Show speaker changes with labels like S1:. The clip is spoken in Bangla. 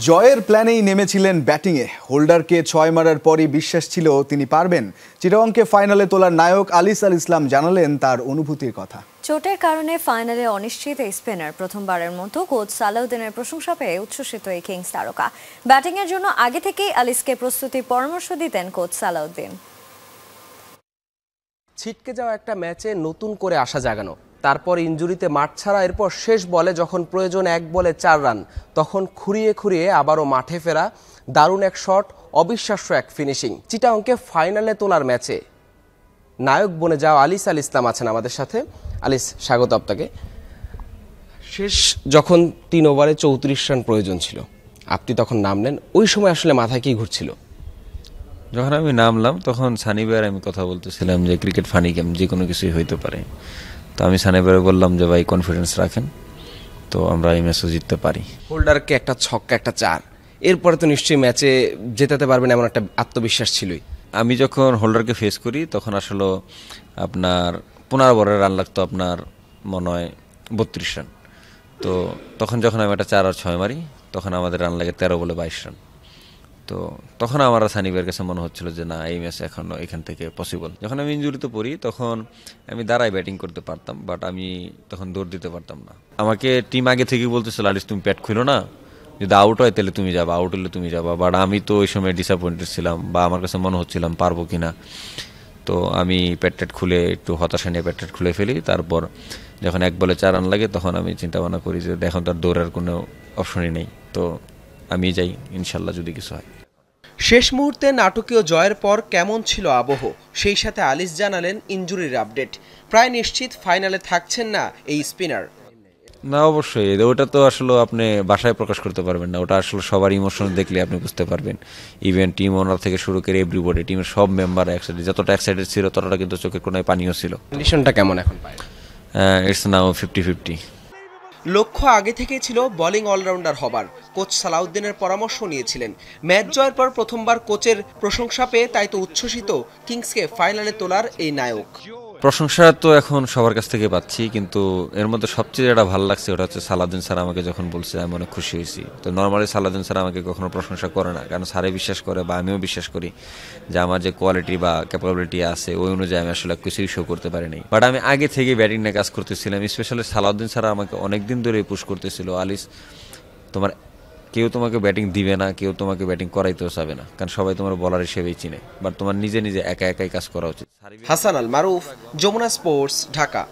S1: জয়ের প্ল্যানেই নেমেছিলেন ব্যাটিংয়ে। হোল্ডারকে ৬ মারার পরই বিশ্বাস ছিল তিনি পারবেন। চিটাগংকে ফাইনালে তোলার নায়ক আলিস আল ইসলাম জানালেন তার অনুভূতির কথা।
S2: চোটের কারণে ফাইনালে অনিশ্চিত এই স্পিনার প্রথমবারের মতো কোচ সালাউদ্দিনের প্রশংসা পেয়ে উচ্ছ্বসিত এই কিংস তারকা। ব্যাটিংয়ের জন্য আগে থেকেই আলিসকে প্রস্তুতির পরামর্শ দিতেন কোচ সালাউদ্দিন।
S3: ছিটকে যাওয়া একটা ম্যাচে নতুন করে আশা জাগানো, তারপর ইনজুরিতে মাঠ ছাড়া, এরপর শেষ বলে যখন প্রয়োজন 1 বলে 4 রান, তখন খুঁড়িয়ে খুঁড়িয়ে আবারও মাঠে ফেরা, দারুণ এক শট, অবিশ্বাস্য এক ফিনিশিং। চিটাগংকে ফাইনালে তোলার ম্যাচে নায়ক বনে যাওয়া আলিস আল ইসলাম আছেন আমাদের সাথে। আলিস, স্বাগত আপনাকে। শেষ যখন 3 ওভারে 34 রান প্রয়োজন ছিল, আপনি তখন নামলেন, ওই সময় আসলে মাথায় কি ঘুরছিল?
S4: যখন আমি নামলাম তখন সানি ভাইয়ের আমি কথা বলতেছিলাম যে ক্রিকেট ফানি গেম, যে কোনো কিছুই হইতে পারে। তো আমি সানি ভাইয়ের বললাম যে ভাই কনফিডেন্স রাখেন, তো আমরা এই ম্যাচও জিততে পারি।
S3: হোল্ডারকে একটা ছক্কা, একটা 4, এরপরে তো নিশ্চয়ই ম্যাচে জেতাতে পারবেন এমন একটা আত্মবিশ্বাস ছিলই।
S4: আমি যখন হোল্ডারকে ফেস করি তখন আসলে আপনার 15 ওভারের রান লাগতো, আপনার মনে হয় 32 রান। তো তখন যখন আমি একটা 4 আর 6 মারি, তখন আমাদের রান লাগে 13 বলে 22 রান। তো তখন আমার সানি ভাইয়ের কাছে মনে হচ্ছিল যে না, এই ম্যাচ এখনো এখান থেকে পসিবল। যখন আমি ইনজুরিতে পড়ি তখন আমি দাঁড়াই ব্যাটিং করতে পারতাম, বাট আমি তখন দৌড় দিতে পারতাম না। আমাকে টিম আগে থেকেই বলতেছিল আলিস তুমি প্যাট খুলো না, যদি আউট হয় তাহলে তুমি যাবা, আউট হলে তুমি যাবা। বাট আমি তো ওই সময় ডিসঅ্যাপয়েন্টেড ছিলাম, বা আমার কাছে মনে হচ্ছিলাম পারবো কিনা। তো আমি প্যাট খুলে একটু হতাশা নিয়ে প্যাট খুলে ফেলি। তারপর যখন 1 বলে 4 রান লাগে তখন আমি চিন্তা ভাবনা করি যে এখন তার দৌড়ার কোনো অপশনই নেই, তো আমি যাই, ইনশাল্লাহ যদি কিছু হয়।
S3: শেষ মুহূর্তে নাটকীয় জয়ের পর কেমন ছিল আবহ, সেই সাথে আলিস জানালেন ইনজুরির আপডেট। প্রায় নিশ্চিত ফাইনালে থাকছেন না এই স্পিনার।
S4: না, অবশ্যই ওটা তো আসলে আপনি বাসায় প্রকাশ করতে পারবেন না, ওটা আসলে সবার ইমোশন দেখলে আপনি বুঝতে পারবেন। ইভেন টিম ওনার থেকে শুরু করে এভরিবডি, টিমের সব মেম্বার একসাথে যতটা এক্সাইটেড ছিল ততটা কিন্তু চোখের কোনায় পানিও ছিল।
S3: কন্ডিশনটা কেমন এখন?
S4: ইটস নাও 50-50।
S3: লক্ষ্য আগে থেকেই ছিল বোলিং অলরাউন্ডার হবার। কোচ সালাউদ্দিনের পরামর্শ নিয়েছিলেন। ম্যাচ জয়ের পর প্রথমবার কোচের প্রশংসা পেয়ে তাই তো উচ্ছ্বসিত কিংসকে ফাইনালে তোলার এই নায়ক।
S4: প্রশংসা তো এখন সবার কাছ থেকে পাচ্ছি, কিন্তু এর মধ্যে সবচেয়ে যেটা ভালো লাগছে ওটা হচ্ছে সালাউদ্দিন স্যার আমাকে যখন বলছে আমি অনেক খুশি হয়েছি। তো নর্মালি সালাউদ্দিন স্যার আমাকে কখনো প্রশংসা করে না, কারণ স্যারে বিশ্বাস করে বা আমিও বিশ্বাস করি যে আমার যে কোয়ালিটি বা ক্যাপাবিলিটি আছে ওই অনুযায়ী আমি আসলে কিছুই শো করতে পারিনি। বাট আমি আগে থেকে ব্যাটিং নিয়ে কাজ করতেছিলাম, স্পেশালি সালাউদ্দিন স্যার আমাকে অনেকদিন ধরে পুশ করতেছিল, আলিস তোমার কেউ তোমাকে ব্যাটিং দিবে না, কেউ তোমাকে ব্যাটিং করাইতেও চাবে না, কারণ সবাই তোমার বলার হিসেবেই চিনে, বাট তোমার নিজে নিজে একা একাই কাজ করা উচিত।
S3: হাসান আল মারুফ, যমুনা স্পোর্টস, ঢাকা।